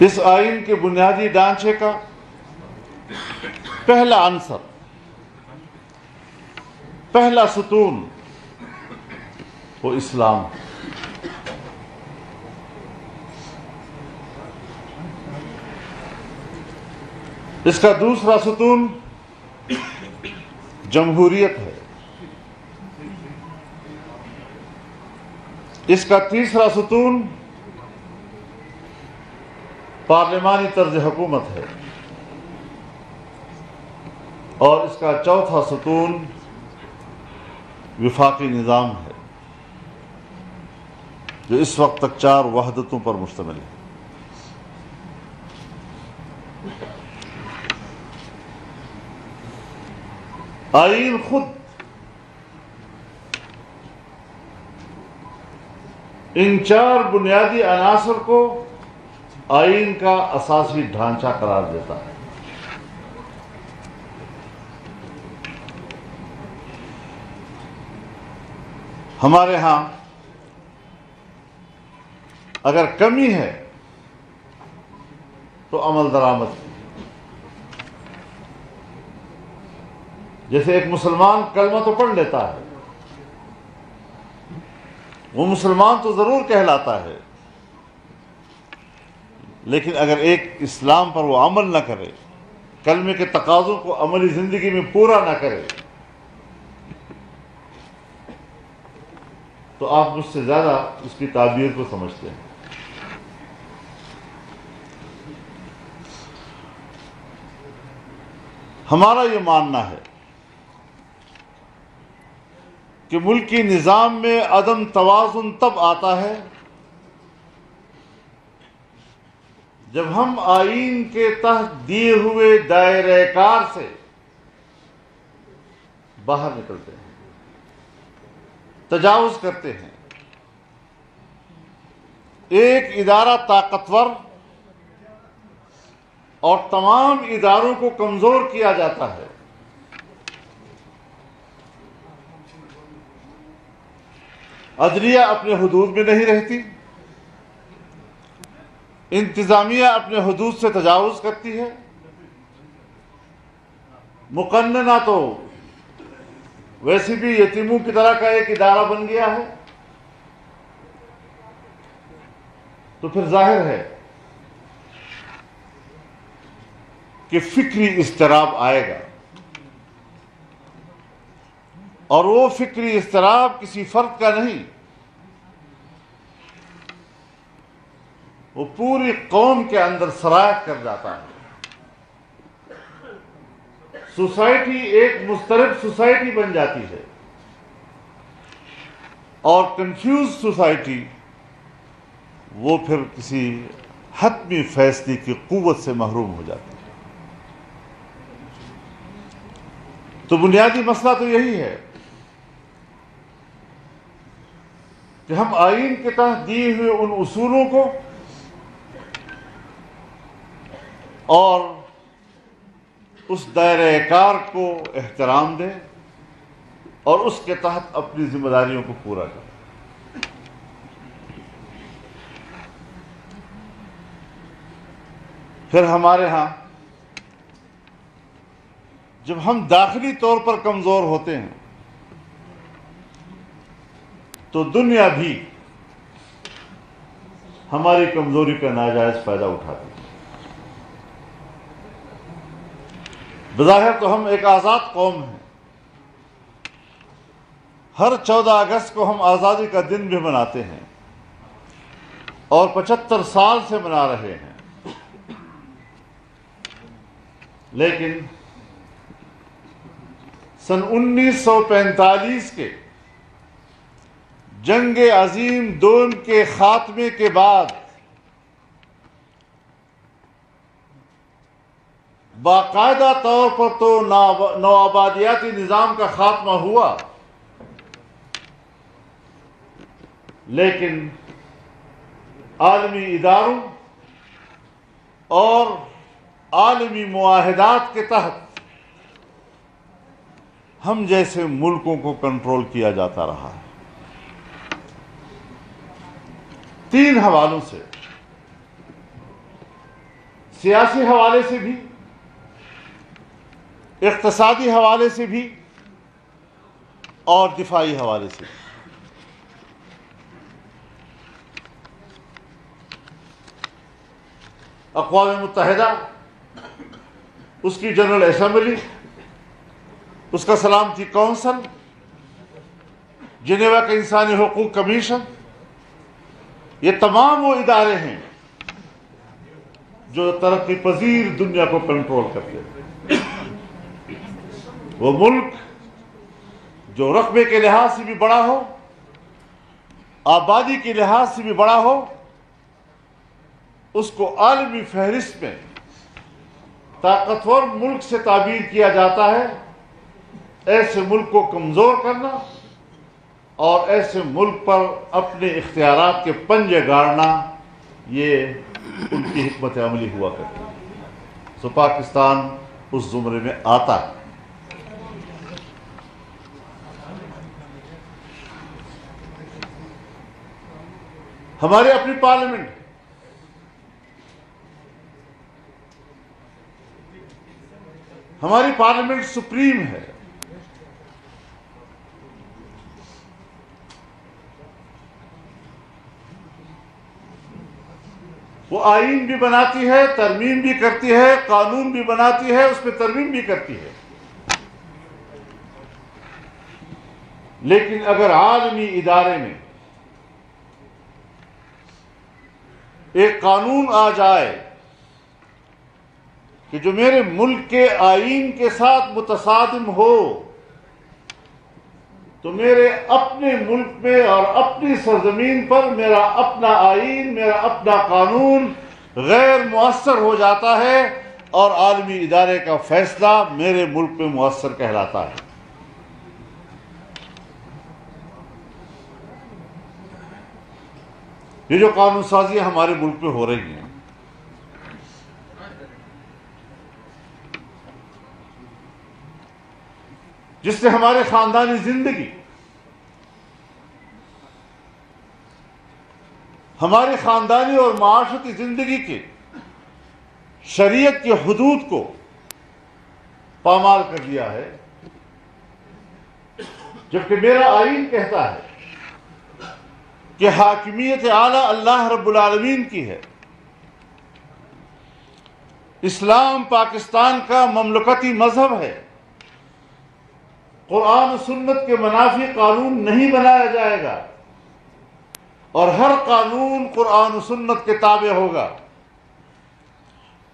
اس آئین کے بنیادی ڈھانچے کا پہلا عنصر، پہلا ستون وہ اسلام ہے۔ اس کا دوسرا ستون جمہوریت ہے۔ اس کا تیسرا ستون پارلیمانی طرز حکومت ہے، اور اس کا چوتھا ستون وفاقی نظام ہے، جو اس وقت تک 4 وحدتوں پر مشتمل ہے۔ آئین خود ان 4 بنیادی عناصر کو آئین کا اساسی ڈھانچہ قرار دیتا ہے۔ ہمارے ہاں اگر کمی ہے تو عمل درآمد کی۔ جیسے ایک مسلمان کلمہ تو پڑھ لیتا ہے، وہ مسلمان تو ضرور کہلاتا ہے، لیکن اگر ایک اسلام پر وہ عمل نہ کرے، کلمے کے تقاضوں کو عملی زندگی میں پورا نہ کرے، تو آپ مجھ سے زیادہ اس کی تعبیر کو سمجھتے ہیں۔ ہمارا یہ ماننا ہے کہ ملکی نظام میں عدم توازن تب آتا ہے جب ہم آئین کے تحت دیے ہوئے دائرہ کار سے باہر نکلتے ہیں، تجاوز کرتے ہیں۔ ایک ادارہ طاقتور اور تمام اداروں کو کمزور کیا جاتا ہے۔ عدلیہ اپنے حدود میں نہیں رہتی، انتظامیہ اپنے حدود سے تجاوز کرتی ہے، مقننہ تو ویسے بھی یتیموں کی طرح کا ایک ادارہ بن گیا ہے۔ تو پھر ظاہر ہے کہ فکری اضطراب آئے گا، اور وہ فکری اضطراب کسی فرد کا نہیں، وہ پوری قوم کے اندر سرایت کر جاتا ہے۔ سوسائٹی ایک مضطرب سوسائٹی بن جاتی ہے، اور کنفیوز سوسائٹی وہ پھر کسی حتمی فیصلے کی قوت سے محروم ہو جاتی ہے۔ تو بنیادی مسئلہ تو یہی ہے کہ ہم آئین کے تحت دیے ہوئے ان اصولوں کو اور اس دائرہ کار کو احترام دیں، اور اس کے تحت اپنی ذمہ داریوں کو پورا کریں۔ پھر ہمارے ہاں جب ہم داخلی طور پر کمزور ہوتے ہیں تو دنیا بھی ہماری کمزوری کا ناجائز فائدہ اٹھاتی ہے۔ بظاہر تو ہم ایک آزاد قوم ہیں، ہر 14 اگست کو ہم آزادی کا دن بھی مناتے ہیں، اور 75 سال سے منا رہے ہیں، لیکن سن 1945 کے جنگ عظیم دوم کے خاتمے کے بعد باقاعدہ طور پر تو نوآبادیاتی نظام کا خاتمہ ہوا، لیکن عالمی اداروں اور عالمی معاہدات کے تحت ہم جیسے ملکوں کو کنٹرول کیا جاتا رہا ہے۔ 3 حوالوں سے سیاسی حوالے سے بھی، اقتصادی حوالے سے بھی اور دفاعی حوالے سے بھی۔ اقوام متحدہ، اس کی جنرل اسمبلی، اس کا سلامتی کونسل، جنیوا کا انسانی حقوق کمیشن، یہ تمام وہ ادارے ہیں جو ترقی پذیر دنیا کو کنٹرول کرتے ہیں۔ وہ ملک جو رقبے کے لحاظ سے بھی بڑا ہو، آبادی کے لحاظ سے بھی بڑا ہو، اس کو عالمی فہرست میں طاقتور ملک سے تعبیر کیا جاتا ہے۔ ایسے ملک کو کمزور کرنا اور ایسے ملک پر اپنے اختیارات کے پنجے گاڑنا، یہ ان کی حکمت عملی ہوا کرتی ہے۔ سو پاکستان اس زمرے میں آتا ہے۔ ہماری اپنی پارلیمنٹ، ہماری پارلیمنٹ سپریم ہے۔ وہ آئین بھی بناتی ہے، ترمیم بھی کرتی ہے، قانون بھی بناتی ہے، اس پہ ترمیم بھی کرتی ہے۔ لیکن اگر عالمی ادارے میں ایک قانون آ جائے کہ جو میرے ملک کے آئین کے ساتھ متصادم ہو، تو میرے اپنے ملک میں اور اپنی سرزمین پر میرا اپنا آئین، میرا اپنا قانون غیر مؤثر ہو جاتا ہے اور عالمی ادارے کا فیصلہ میرے ملک میں مؤثر کہلاتا ہے۔ یہ جو قانون سازیاں ہمارے ملک میں ہو رہی ہیں، جس سے ہمارے خاندانی زندگی، ہماری خاندانی اور معاشرتی زندگی کے شریعت کی حدود کو پامال کر دیا ہے، جبکہ میرا آئین کہتا ہے کہ حاکمیت اعلیٰ اللہ رب العالمین کی ہے۔ اسلام پاکستان کا مملکتی مذہب ہے۔ قرآن و سنت کے منافی قانون نہیں بنایا جائے گا، اور ہر قانون قرآن و سنت کے تابع ہوگا۔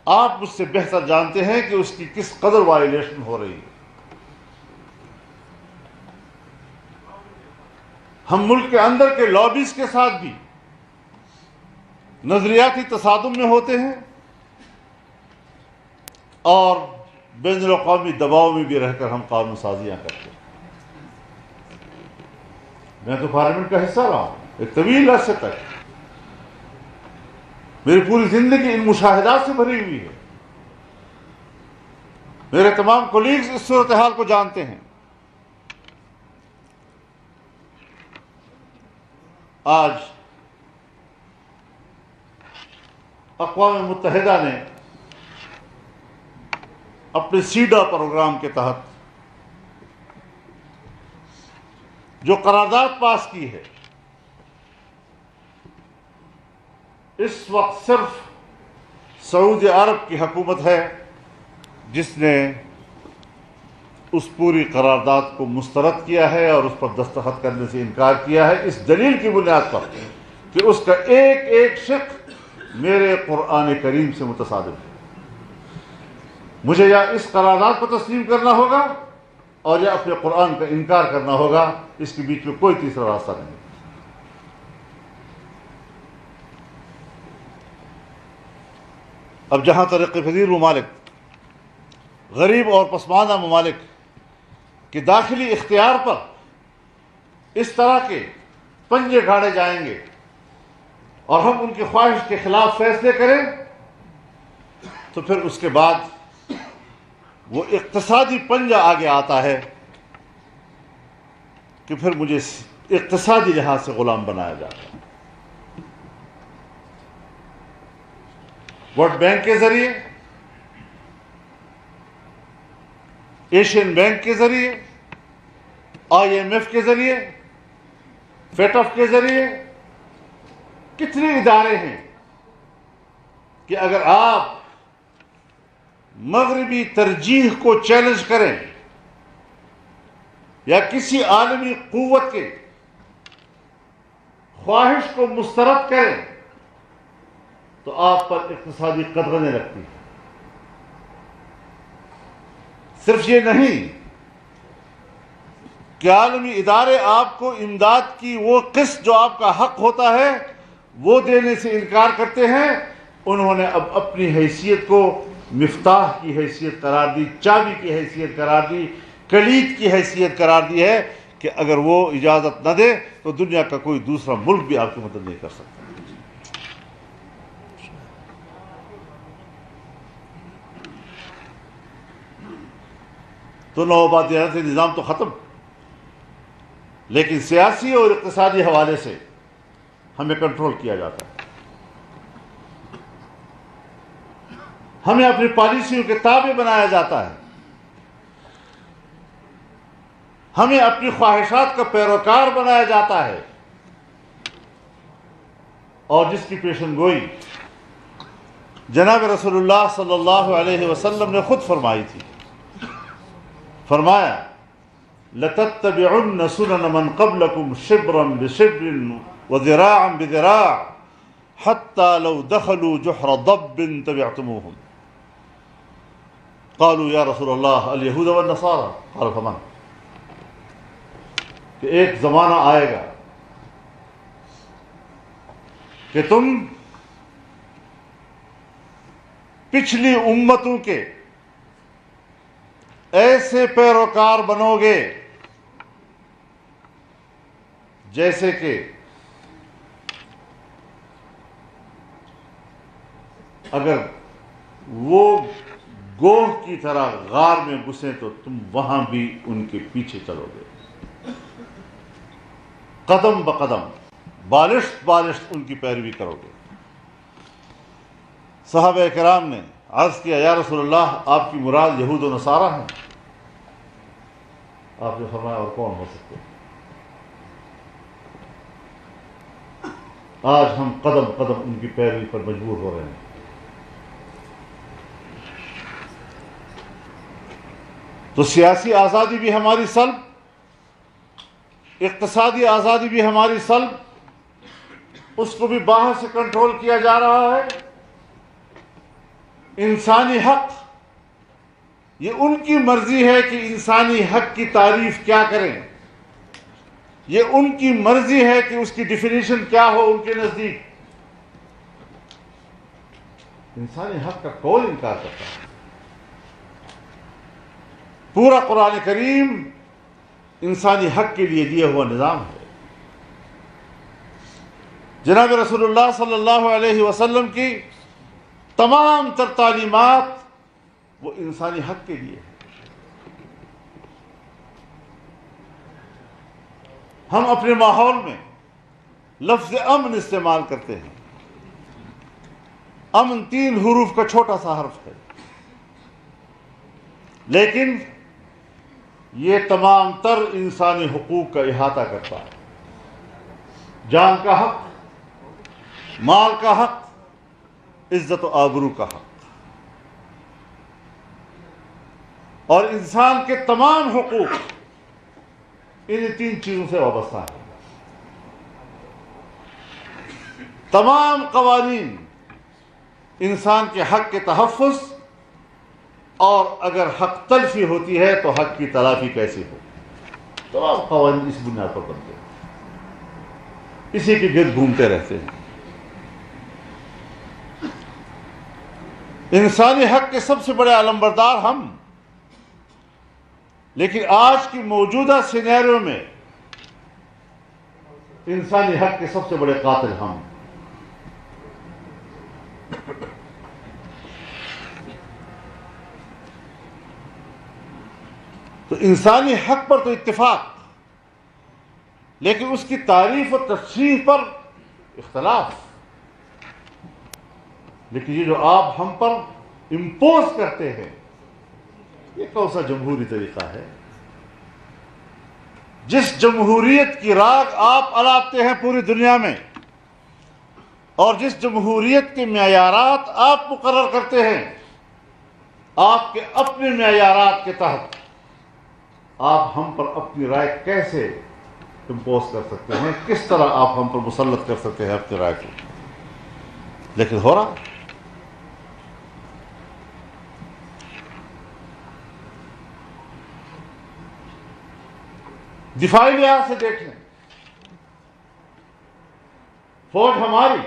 آپ مجھ سے بہتر جانتے ہیں کہ اس کی کس قدر وائلیشن ہو رہی ہے۔ ہم ملک کے اندر کے لابیز کے ساتھ بھی نظریاتی تصادم میں ہوتے ہیں اور بین الاقوامی دباؤ میں بھی رہ کر ہم قانون سازیاں کرتے ہیں۔ میں تو پارلیمنٹ کا حصہ رہا ہوں ایک طویل عرصے تک، میری پوری زندگی ان مشاہدات سے بھری ہوئی ہے۔ میرے تمام کولیگز اس صورتحال کو جانتے ہیں۔ آج اقوام متحدہ نے اپنے سیڈا پروگرام کے تحت جو قرارداد پاس کی ہے، اس وقت صرف سعودی عرب کی حکومت ہے جس نے اس پوری قرارداد کو مسترد کیا ہے اور اس پر دستخط کرنے سے انکار کیا ہے، اس دلیل کی بنیاد پر کہ اس کا ایک ایک شق میرے قرآن کریم سے متصادم ہے۔ مجھے یا اس قرارداد کو تسلیم کرنا ہوگا اور یا اپنے قرآن کا انکار کرنا ہوگا، اس کے بیچ میں کوئی تیسرا راستہ نہیں۔ اب جہاں ترقی پذیر ممالک غریب اور پسماندہ ممالک کے داخلی اختیار پر اس طرح کے پنجے گاڑے جائیں گے اور ہم ان کی خواہش کے خلاف فیصلے کریں، تو پھر اس کے بعد وہ اقتصادی پنجہ آگے آتا ہے کہ پھر مجھے اقتصادی لحاظ سے غلام بنایا جاتا ہے۔ ورلڈ بینک کے ذریعے، ایشین بینک کے ذریعے، IMF کے ذریعے، FATF کے ذریعے، کتنے ادارے ہیں کہ اگر آپ مغربی ترجیح کو چیلنج کریں یا کسی عالمی قوت کے خواہش کو مسترد کریں تو آپ پر اقتصادی قدغنیں لگتی ہیں۔ صرف یہ نہیں کہ عالمی ادارے آپ کو امداد کی وہ قسط جو آپ کا حق ہوتا ہے وہ دینے سے انکار کرتے ہیں، انہوں نے اب اپنی حیثیت کو مفتاح کی حیثیت قرار دی، چابی کی حیثیت قرار دی، کلید کی حیثیت قرار دی ہے کہ اگر وہ اجازت نہ دے تو دنیا کا کوئی دوسرا ملک بھی آپ کی مدد نہیں کر سکتا۔ تو نوآبادیاتی نظام تو ختم، لیکن سیاسی اور اقتصادی حوالے سے ہمیں کنٹرول کیا جاتا ہے، ہمیں اپنی پالیسیوں کے تابع بنایا جاتا ہے، ہمیں اپنی خواہشات کا پیروکار بنایا جاتا ہے، اور جس کی پیشن گوئی جناب رسول اللہ صلی اللہ علیہ وسلم نے خود فرمائی تھی۔ فرمایا لَتَتَّبِعُنَّ سُنَنَ مَنْ قَبْلَكُمْ شِبْرًا بِشِبْرٍ وَذِرَاعًا بِذِرَاعٍ حَتَّى لَوْ دَخَلُوا جُحْرَ ضَبٍّ تَبِعْتُمُوهُمْ قالوا یا رسول اللہ اليہود والنصارى قال فمن، کہ ایک زمانہ آئے گا کہ تم پچھلی امتوں کے ایسے پیروکار بنو گے جیسے کہ اگر وہ گوہ کی طرح غار میں گھسیں تو تم وہاں بھی ان کے پیچھے چلو گے، قدم بقدم، بالشت بالشت ان کی پیروی کرو گے۔ صحابہ کرام نے عرض کیا یا رسول اللہ آپ کی مراد یہود و نصارہ ہیں؟ آپ نے فرمایا اور کون ہو سکتے؟ آج ہم قدم قدم ان کی پیروی پر مجبور ہو رہے ہیں۔ تو سیاسی آزادی بھی ہماری سلب، اقتصادی آزادی بھی ہماری سلب، اس کو بھی باہر سے کنٹرول کیا جا رہا ہے۔ انسانی حق، یہ ان کی مرضی ہے کہ انسانی حق کی تعریف کیا کریں، یہ ان کی مرضی ہے کہ اس کی ڈیفینیشن کیا ہو ان کے نزدیک۔ انسانی حق کا کون انکار کرتا ہے؟ پورا قرآن کریم انسانی حق کے لیے دیا ہوا نظام ہے۔ جناب رسول اللہ صلی اللہ علیہ وسلم کی تمام تر تعلیمات وہ انسانی حق کے لیے ہے۔ ہم اپنے ماحول میں لفظ امن استعمال کرتے ہیں۔ امن 3 حروف کا چھوٹا سا حرف ہے، لیکن یہ تمام تر انسانی حقوق کا احاطہ کرتا ہے۔ جان کا حق، مال کا حق، عزت و آبرو کا حق، اور انسان کے تمام حقوق ان 3 چیزوں سے وابستہ ہیں۔ تمام قوانین انسان کے حق کے تحفظ، اور اگر حق تلفی ہوتی ہے تو حق کی تلافی کیسے ہو، تمام قوانین اس بنیاد پر بنتے ہیں، اسی کے گرد گھومتے رہتے ہیں۔ انسانی حق کے سب سے بڑے علمبردار ہم، لیکن آج کی موجودہ سینیریو میں انسانی حق کے سب سے بڑے قاتل ہم۔ تو انسانی حق پر تو اتفاق، لیکن اس کی تعریف و تفسیر پر اختلاف۔ لیکن یہ جو آپ ہم پر امپوز کرتے ہیں، یہ کون سا جمہوری طریقہ ہے؟ جس جمہوریت کی راگ آپ الاپتے ہیں پوری دنیا میں، اور جس جمہوریت کے معیارات آپ مقرر کرتے ہیں، آپ کے اپنے معیارات کے تحت آپ ہم پر اپنی رائے کیسے امپوز کر سکتے ہیں؟ کس طرح آپ ہم پر مسلط کر سکتے ہیں اپنی رائے کو؟ لیکن ہو رہا۔ دفاعی لحاظ سے دیکھ لیں، فوج ہماری،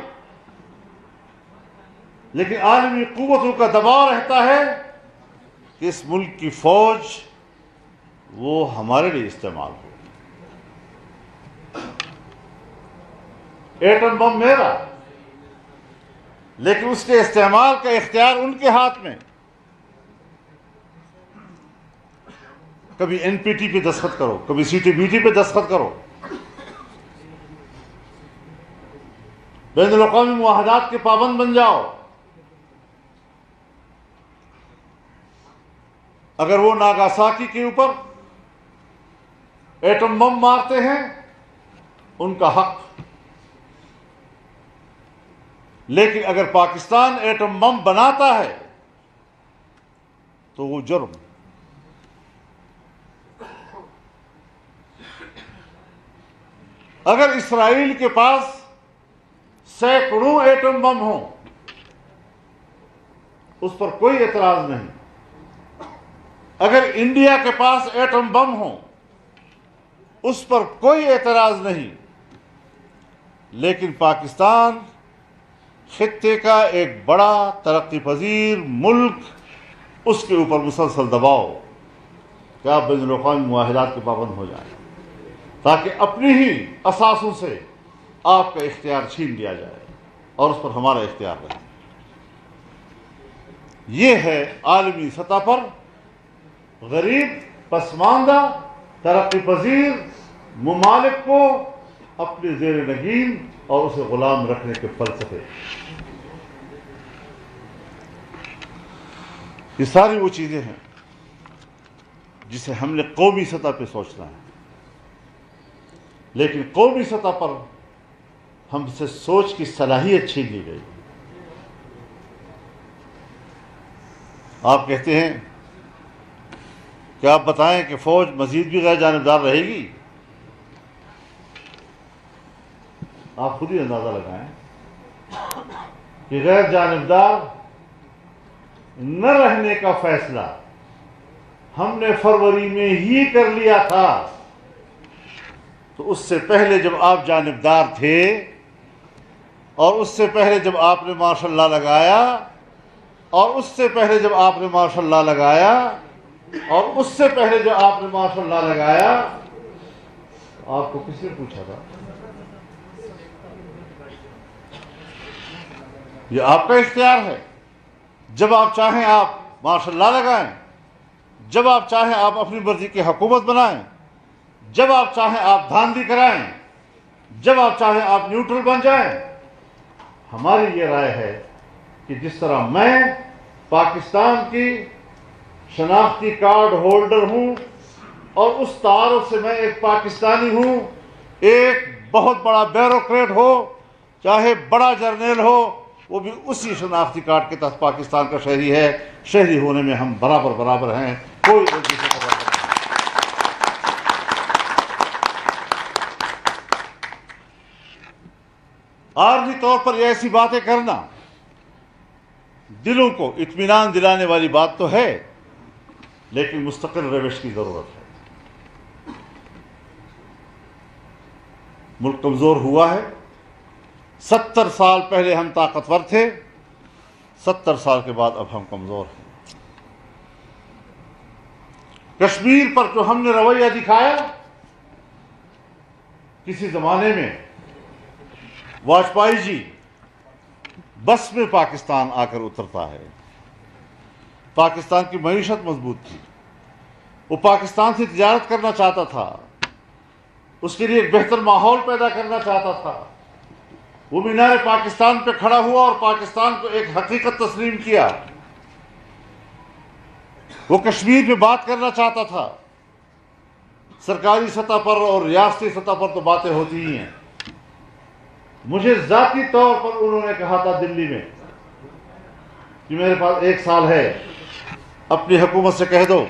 لیکن عالمی قوتوں کا دباؤ رہتا ہے کہ اس ملک کی فوج وہ ہمارے لیے استعمال ہو۔ ایٹم بم میرا، لیکن اس کے استعمال کا اختیار ان کے ہاتھ میں۔ کبھی این پی ٹی پہ دستخط کرو، کبھی سی ٹی بی ٹی پہ دستخط کرو، بین الاقوامی معاہدات کے پابند بن جاؤ۔ اگر وہ ناگاساکی کے اوپر ایٹم بم مارتے ہیں، ان کا حق، لیکن اگر پاکستان ایٹم بم بناتا ہے تو وہ جرم۔ اگر اسرائیل کے پاس سینکڑوں ایٹم بم ہوں، اس پر کوئی اعتراض نہیں۔ اگر انڈیا کے پاس ایٹم بم ہوں، اس پر کوئی اعتراض نہیں۔ لیکن پاکستان خطے کا ایک بڑا ترقی پذیر ملک، اس کے اوپر مسلسل دباؤ کہ آپ بین الاقوامی معاہدات کے پابند ہو جائیں، تاکہ اپنی ہی اثاثوں سے آپ کا اختیار چھین لیا جائے اور اس پر ہمارا اختیار رہے۔ یہ ہے عالمی سطح پر غریب، پسماندہ، ترقی پذیر ممالک کو اپنے زیر نگین اور اسے غلام رکھنے کے فلسفے۔ یہ ساری وہ چیزیں ہیں جسے ہم نے قومی سطح پہ سوچنا ہے، لیکن قومی سطح پر ہم سے سوچ کی صلاحیت چھین لی گئی۔ آپ کہتے ہیں کہ آپ بتائیں کہ فوج مزید بھی غیر جانبدار رہے گی؟ آپ خود ہی اندازہ لگائیں کہ غیر جانبدار نہ رہنے کا فیصلہ ہم نے فروری میں ہی کر لیا تھا، تو اس سے پہلے جب آپ جانبدار تھے، اور اس سے پہلے جب آپ نے ماشاء اللہ لگایا، اور اس سے پہلے جب آپ نے ماشاء اللہ لگایا، اور اس سے پہلے جو آپ نے ماشاء اللہ لگایا، آپ کو کس نے پوچھا تھا؟ یہ آپ کا اختیار ہے۔ جب آپ چاہیں آپ ماشاء اللہ لگائیں، جب آپ چاہیں آپ اپنی مرضی کی حکومت بنائیں، جب آپ چاہیں آپ دھاندلی کرائیں، جب آپ چاہیں آپ نیوٹرل بن جائیں۔ ہماری یہ رائے ہے کہ جس طرح میں پاکستان کی شناختی کارڈ ہولڈر ہوں، اور اس تعارف سے میں ایک پاکستانی ہوں، ایک بہت بڑا بیوروکریٹ ہو، چاہے بڑا جرنیل ہو، وہ بھی اسی شناختی کارڈ کے تحت پاکستان کا شہری ہے۔ شہری ہونے میں ہم برابر ہیں، کوئی ایک دوسرے کا برابر نہیں۔ عارضی طور پر یہ ایسی باتیں کرنا دلوں کو اطمینان دلانے والی بات تو ہے، لیکن مستقل روش کی ضرورت ہے۔ ملک کمزور ہوا ہے۔ 70 سال پہلے ہم طاقتور تھے، 70 سال کے بعد اب ہم کمزور ہیں۔ کشمیر پر جو ہم نے رویہ دکھایا، کسی زمانے میں واجپئی جی بس میں پاکستان آ کر اترتا ہے۔ پاکستان کی معیشت مضبوط تھی، وہ پاکستان سے تجارت کرنا چاہتا تھا، اس کے لیے ایک بہتر ماحول پیدا کرنا چاہتا تھا، وہ مینار پاکستان پہ کھڑا ہوا اور پاکستان کو ایک حقیقت تسلیم کیا. وہ کشمیر پہ بات کرنا چاہتا تھا. سرکاری سطح پر اور ریاستی سطح پر تو باتیں ہوتی ہی ہیں. مجھے ذاتی طور پر انہوں نے کہا تھا دلی میں کہ میرے پاس 1 سال ہے، اپنی حکومت سے کہہ دو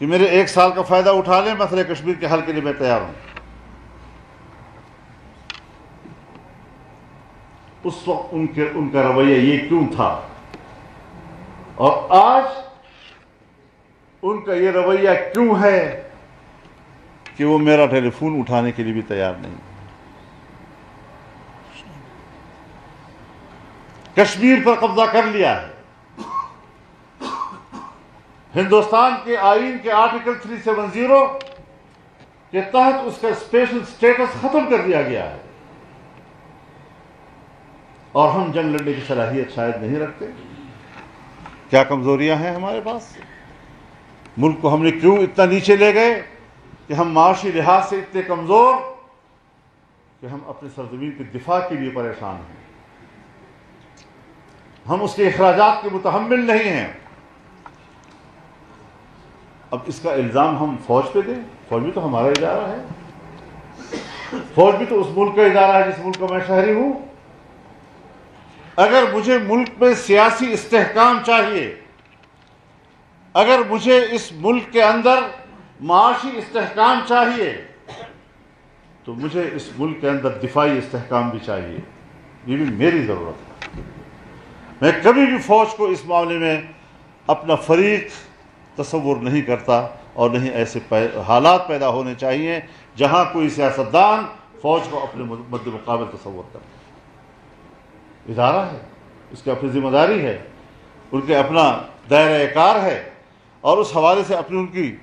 کہ میرے 1 سال کا فائدہ اٹھا لیں، مسئلہ کشمیر کے حل کے لیے میں تیار ہوں. اس وقت ان کا رویہ یہ کیوں تھا، اور آج ان کا یہ رویہ کیوں ہے کہ وہ میرا ٹیلی فون اٹھانے کے لیے بھی تیار نہیں. کشمیر پر قبضہ کر لیا ہے. ہندوستان کے آئین کے آرٹیکل 370 کے تحت اس کا اسپیشل سٹیٹس ختم کر دیا گیا ہے، اور ہم جنگ لڑنے کی صلاحیت شاید نہیں رکھتے. کیا کمزوریاں ہیں ہمارے پاس؟ ملک کو ہم نے کیوں اتنا نیچے لے گئے کہ ہم معاشی لحاظ سے اتنے کمزور کہ ہم اپنے سرزمین کے دفاع کے لیے پریشان ہیں. ہم اس کے اخراجات کے متحمل نہیں ہیں. اب اس کا الزام ہم فوج پہ دیں؟ فوج بھی تو ہمارا ادارہ ہے، فوج بھی تو اس ملک کا ادارہ ہے جس ملک کا میں شہری ہوں. اگر مجھے ملک میں سیاسی استحکام چاہیے، اگر مجھے اس ملک کے اندر معاشی استحکام چاہیے، تو مجھے اس ملک کے اندر دفاعی استحکام بھی چاہیے. یہ بھی میری ضرورت ہے. میں کبھی بھی فوج کو اس معاملے میں اپنا فریق تصور نہیں کرتا، اور نہیں ایسے حالات پیدا ہونے چاہیے جہاں کوئی سیاستدان فوج کو اپنے مد مقابل تصور کرتا. ادارہ ہے، اس کی اپنی ذمہ داری ہے، ان کے اپنا دائرہ کار ہے، اور اس حوالے سے اپنی ان کی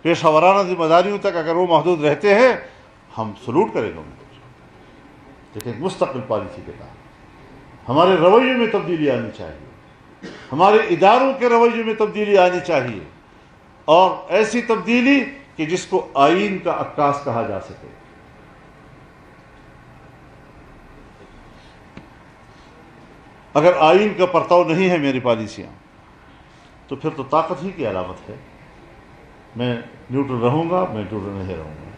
پیشہ ورانہ ذمہ داریوں تک اگر وہ محدود رہتے ہیں، ہم سلوٹ کریں گے ان کو. لیکن مستقل پالیسی کے تحت ہمارے رویوں میں تبدیلی آنی چاہیے، ہمارے اداروں کے رویوں میں تبدیلی آنی چاہیے، اور ایسی تبدیلی کہ جس کو آئین کا عکاس کہا جا سکے. اگر آئین کا پرتاؤ نہیں ہے میری پالیسیاں، تو پھر تو طاقت ہی کی علامت ہے. میں نیوٹرل رہوں گا، میں نیوٹرل نہیں رہوں گا.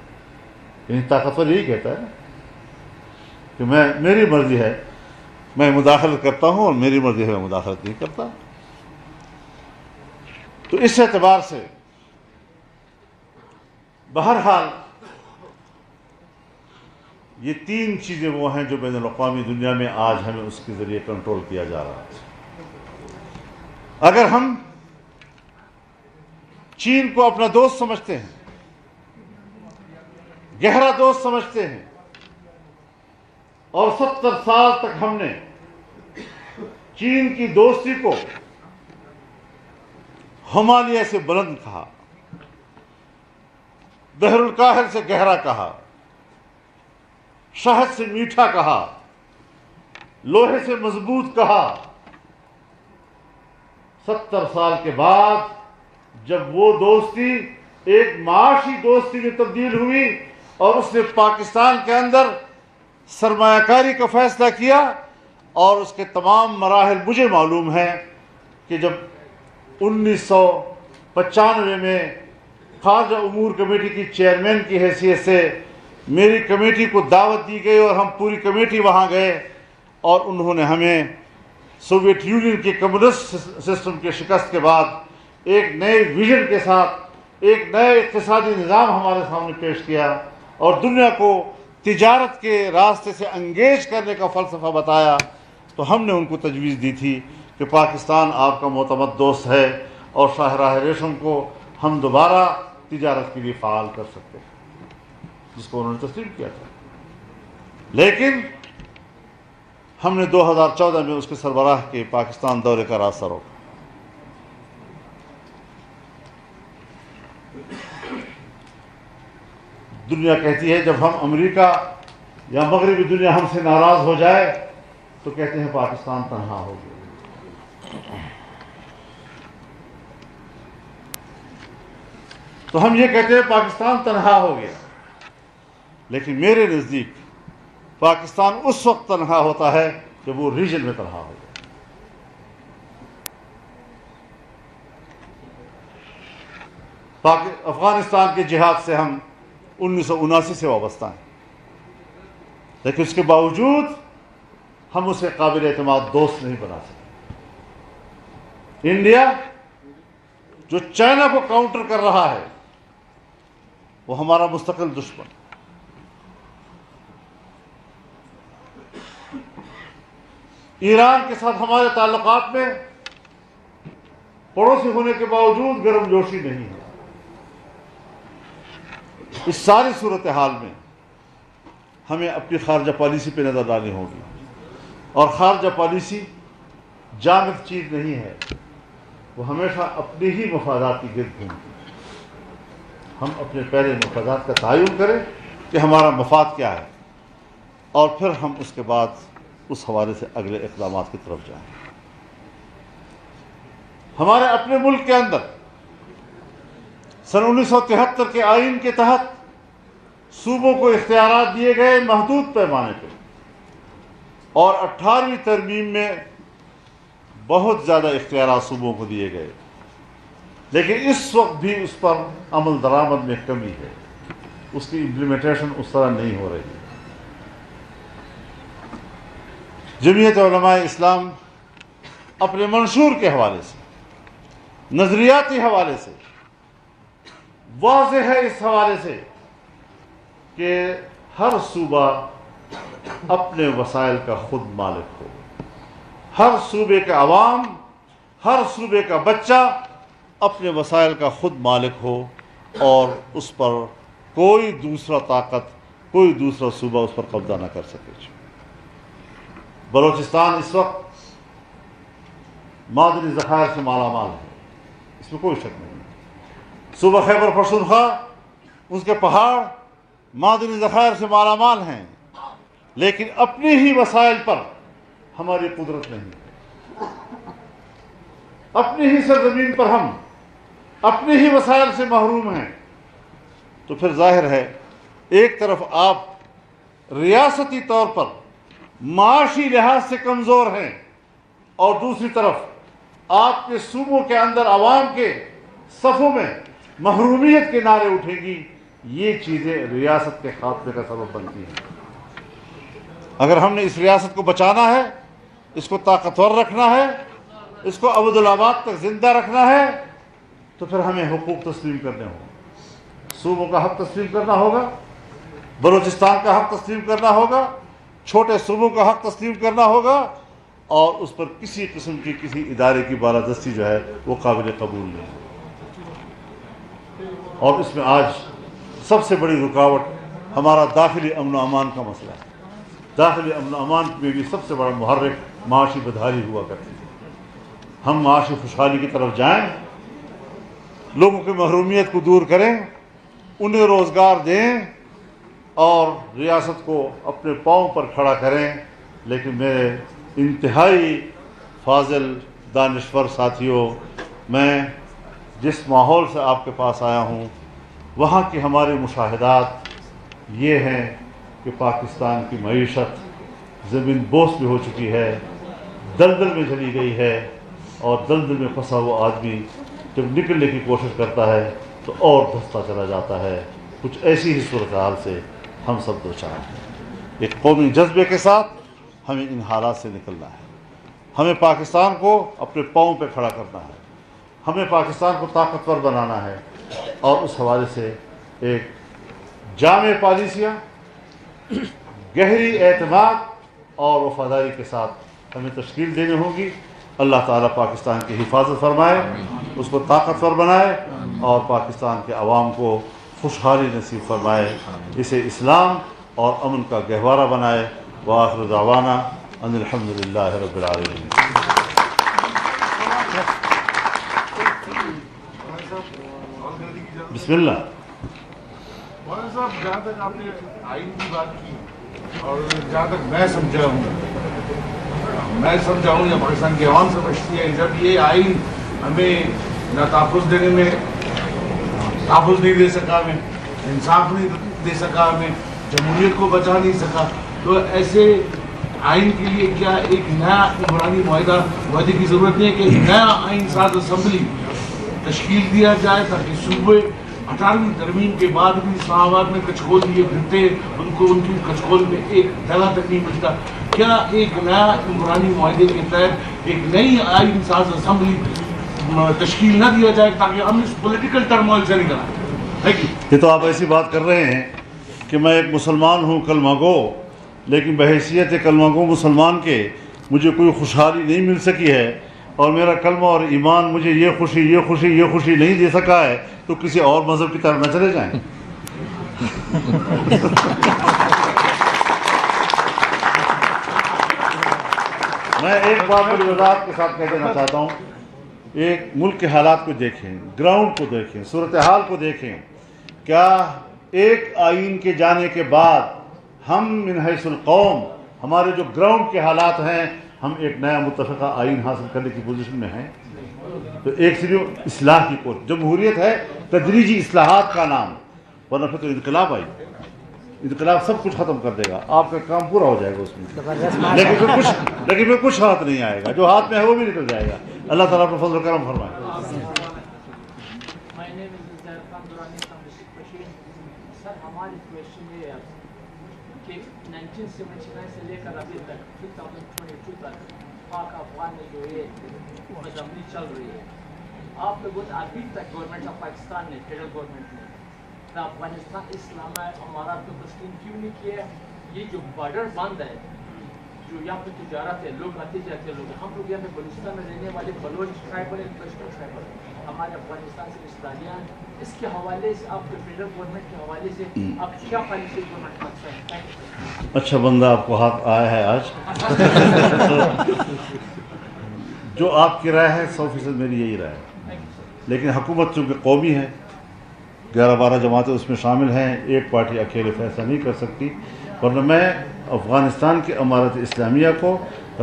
یعنی طاقتور یہی کہتا ہے کہ میری مرضی ہے میں مداخلت کرتا ہوں، اور میری مرضی ہے میں مداخلت نہیں کرتا. تو اس اعتبار سے بہرحال یہ 3 چیزیں وہ ہیں جو بین الاقوامی دنیا میں آج ہمیں اس کے ذریعے کنٹرول کیا جا رہا ہے. اگر ہم چین کو اپنا دوست سمجھتے ہیں، گہرا دوست سمجھتے ہیں، اور 70 سال تک ہم نے چین کی دوستی کو ہمالیہ سے بلند کہا، بحر الکاہل سے گہرا کہا، شہد سے میٹھا کہا، لوہے سے مضبوط کہا. 70 سال کے بعد جب وہ دوستی ایک معاشی دوستی میں تبدیل ہوئی، اور اس نے پاکستان کے اندر سرمایہ کاری کا فیصلہ کیا، اور اس کے تمام مراحل مجھے معلوم ہیں کہ جب 1995 میں خارجہ امور کمیٹی کی چیئرمین کی حیثیت سے میری کمیٹی کو دعوت دی گئی، اور ہم پوری کمیٹی وہاں گئے، اور انہوں نے ہمیں سوویت یونین کے کمیونسٹ سسٹم کے شکست کے بعد ایک نئے ویژن کے ساتھ ایک نئے اقتصادی نظام ہمارے سامنے پیش کیا، اور دنیا کو تجارت کے راستے سے انگیج کرنے کا فلسفہ بتایا. تو ہم نے ان کو تجویز دی تھی کہ پاکستان آپ کا معتمد دوست ہے، اور شاہراہ ریشم کو ہم دوبارہ تجارت کے لیے فعال کر سکتے ہیں، جس کو انہوں نے تسلیم کیا تھا. لیکن ہم نے 2014 میں اس کے سربراہ کے پاکستان دورے کا راستہ روکا. دنیا کہتی ہے جب ہم امریکہ یا مغربی دنیا ہم سے ناراض ہو جائے تو کہتے ہیں پاکستان تنہا ہو گیا. تو ہم یہ کہتے ہیں پاکستان تنہا ہو گیا، لیکن میرے نزدیک پاکستان اس وقت تنہا ہوتا ہے جب وہ ریجن میں تنہا ہو جائے۔ افغانستان کے جہاد سے ہم 1979 سے وابستہ ہیں، لیکن اس کے باوجود ہم اسے قابل اعتماد دوست نہیں بنا سکتے۔ انڈیا جو چائنا کو کاؤنٹر کر رہا ہے وہ ہمارا مستقل دشمن۔ ایران کے ساتھ ہمارے تعلقات میں پڑوسی ہونے کے باوجود گرم جوشی نہیں ہے۔ اس ساری صورتحال میں ہمیں اپنی خارجہ پالیسی پہ نظر ڈالنی ہوگی، اور خارجہ پالیسی جامد چیز نہیں ہے، وہ ہمیشہ اپنے ہی مفادات کی گرد گھومتی ہے۔ ہم اپنے پہلے مفادات کا تعین کریں کہ ہمارا مفاد کیا ہے، اور پھر ہم اس کے بعد اس حوالے سے اگلے اقدامات کی طرف جائیں۔ ہمارے اپنے ملک کے اندر سن 1973 کے آئین کے تحت صوبوں کو اختیارات دیے گئے محدود پیمانے پہ، اور 18ویں ترمیم میں بہت زیادہ اختیارات صوبوں کو دیے گئے، لیکن اس وقت بھی اس پر عمل درآمد میں کمی ہے، اس کی امپلیمنٹیشن اس طرح نہیں ہو رہی ہے۔ جمعیت علماء اسلام اپنے منشور کے حوالے سے، نظریاتی حوالے سے واضح ہے اس حوالے سے کہ ہر صوبہ اپنے وسائل کا خود مالک ہو، ہر صوبے کا عوام، ہر صوبے کا بچہ اپنے وسائل کا خود مالک ہو، اور اس پر کوئی دوسرا طاقت، کوئی دوسرا صوبہ اس پر قبضہ نہ کر سکے۔ بلوچستان اس وقت معدنی ذخائر سے مالا مال ہے، اس میں کوئی شک نہیں۔ صوبہ خیبر پختونخوا، اس کے پہاڑ معدنی ذخائر سے مالا مال ہیں، لیکن اپنے ہی وسائل پر ہماری قدرت نہیں ہے۔ اپنی ہی سرزمین پر ہم اپنے ہی وسائل سے محروم ہیں، تو پھر ظاہر ہے ایک طرف آپ ریاستی طور پر معاشی لحاظ سے کمزور ہیں، اور دوسری طرف آپ کے صوبوں کے اندر عوام کے صفوں میں محرومیت کے نعرے اٹھیں گی۔ یہ چیزیں ریاست کے خاتمے کا سبب بنتی ہیں۔ اگر ہم نے اس ریاست کو بچانا ہے، اس کو طاقتور رکھنا ہے، اس کو عبدالآباد تک زندہ رکھنا ہے، تو پھر ہمیں حقوق تسلیم کرنے ہوں گے۔ صوبوں کا حق تسلیم کرنا ہوگا، بلوچستان کا حق تسلیم کرنا ہوگا، چھوٹے صوبوں کا حق تسلیم کرنا ہوگا، اور اس پر کسی قسم کی کسی ادارے کی بالادستی جو ہے وہ قابل قبول نہیں ہے۔ اور اس میں آج سب سے بڑی رکاوٹ ہمارا داخلی امن و امان کا مسئلہ ہے۔ داخلی امن و امان میں بھی سب سے بڑا محرک معاشی بدحالی ہوا کرتی ہے۔ ہم معاشی خوشحالی کی طرف جائیں، لوگوں کی محرومیت کو دور کریں، انہیں روزگار دیں، اور ریاست کو اپنے پاؤں پر کھڑا کریں۔ لیکن میرے انتہائی فاضل دانشور ساتھیوں، میں جس ماحول سے آپ کے پاس آیا ہوں، وہاں کی ہمارے مشاہدات یہ ہیں کہ پاکستان کی معیشت زمین بوس بھی ہو چکی ہے، دلدل میں چلی گئی ہے، اور دلدل میں پھنسا ہوا آدمی جب نکلنے کی کوشش کرتا ہے تو اور دھستا چلا جاتا ہے۔ کچھ ایسی ہی صورتحال سے ہم سب دوچار ہیں۔ ایک قومی جذبے کے ساتھ ہمیں ان حالات سے نکلنا ہے۔ ہمیں پاکستان کو اپنے پاؤں پہ کھڑا کرنا ہے، ہمیں پاکستان کو طاقتور بنانا ہے، اور اس حوالے سے ایک جامع پالیسیاں، گہری اعتماد اور وفاداری کے ساتھ ہمیں تشکیل دینی ہوگی۔ اللہ تعالیٰ پاکستان کی حفاظت فرمائے، اس کو طاقتور بنائے، اور پاکستان کے عوام کو خوشحالی نصیب فرمائے، اسے اسلام اور امن کا گہوارہ بنائے۔ وآخر دعوانا ان الحمدللہ رب العالمین۔ بسم اللہ۔ مولانا صاحب، جہاں تک آپ نے آئین کی بات کی، اور جہاں تک میں سمجھا ہوں یا پاکستان کے عوام سمجھتی ہے، جب یہ آئین ہمیں نہ تحفظ دینے میں تحفظ نہیں دے سکا، ہمیں انصاف نہیں دے سکا، ہمیں جمہوریت کو بچا نہیں سکا، تو ایسے آئین کے لیے کیا ایک نیا عمرانی معاہدے کی ضرورت نہیں ہے کہ ایک نیا آئین ساز اسمبلی تشکیل دیا جائے تاکہ صوبے 18ویں ترمیم کے بعد بھی اسلام آباد میں کچکول لیے پھرتے ان کو ان کی کچکول میں ایک جگہ تک نہیں ملتا؟ کیا ایک نیا عمرانی معاہدے کے تحت ایک نئی آئین ساز اسمبلی تشکیل نہ دیا جائے تاکہ ہم اس پولیٹیکل ٹرموائل سے نکل آئیں؟ یہ تو آپ ایسی بات کر رہے ہیں کہ میں ایک مسلمان ہوں کلمہ گو، لیکن بحیثیت کلمہ گو مسلمان کے مجھے کوئی خوشحالی نہیں مل سکی ہے، اور میرا کلمہ اور ایمان مجھے یہ خوشی نہیں دے سکا ہے، تو کسی اور مذہب کی طرف نہ چلے جائیں۔ میں ایک بات بڑی وضاحت کے ساتھ کہہ دینا چاہتا ہوں، ایک ملک کے حالات کو دیکھیں، گراؤنڈ کو دیکھیں، صورتحال کو دیکھیں۔ کیا ایک آئین کے جانے کے بعد ہم من حیث القوم، ہمارے جو گراؤنڈ کے حالات ہیں، ہم ایک نیا متفقہ آئین حاصل کرنے کی پوزیشن میں ہیں؟ تو ایک صرف اصلاح کی کوشش، جمہوریت ہے تدریجی اصلاحات کا نام، ورنہ پھر تو انقلاب آئی، انقلاب سب کچھ ختم کر دے گا، آپ کا کام پورا ہو جائے گا اس میں، لیکن پھر کچھ ہاتھ نہیں آئے گا، جو ہاتھ میں ہے وہ بھی نکل جائے گا۔ اللہ تعالیٰ اپنا فضل و کرم فرمائے۔ سر ہماری کوشچن یہ ہے کہ 1979 سے لے کر ابھی تک 2022 تک پاک افغان میں جو یہ اسمبلی چل رہی ہے، آپ لوگوں نے ابھی تک گورنمنٹ آف پاکستان نے، فیڈرل گورنمنٹ نے افغانستان اسلام امارات کو تسلیم کیوں نہیں کیا؟ یہ جو بارڈر بند ہے، جو یہاں پہ تجارت ہے، لوگ آتے جاتے لوگ، ہم لوگ یہاں پہ بلوچستان میں رہنے والے بلوچ ٹرائبل ہمارے افغانستان سے رشتہ داریاں، اس کے حوالے سے آپ کے فیڈرل گورنمنٹ کے حوالے سے آپ کیا پالیسی گورنمنٹ پاکستان؟ اچھا بندہ آپ کو ہاتھ آیا ہے آج۔ جو آپ کی رائے ہے 100% میری یہی رائے ہے، لیکن حکومت چونکہ قومی ہے، 11-12 جماعتیں اس میں شامل ہیں، ایک پارٹی اکیلے فیصلہ نہیں کر سکتی، ورنہ میں افغانستان کی امارت اسلامیہ کو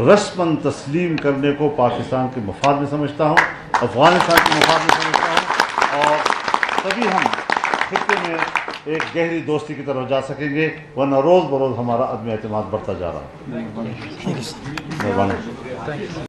رسماً تسلیم کرنے کو پاکستان کے مفاد میں سمجھتا ہوں، افغانستان کے مفاد میں سمجھتا ہوں، اور تبھی ہم خطے میں ایک گہری دوستی کی طرف جا سکیں گے، ورنہ روز بروز ہمارا عدم اعتماد بڑھتا جا رہا ہے۔ مہربانی۔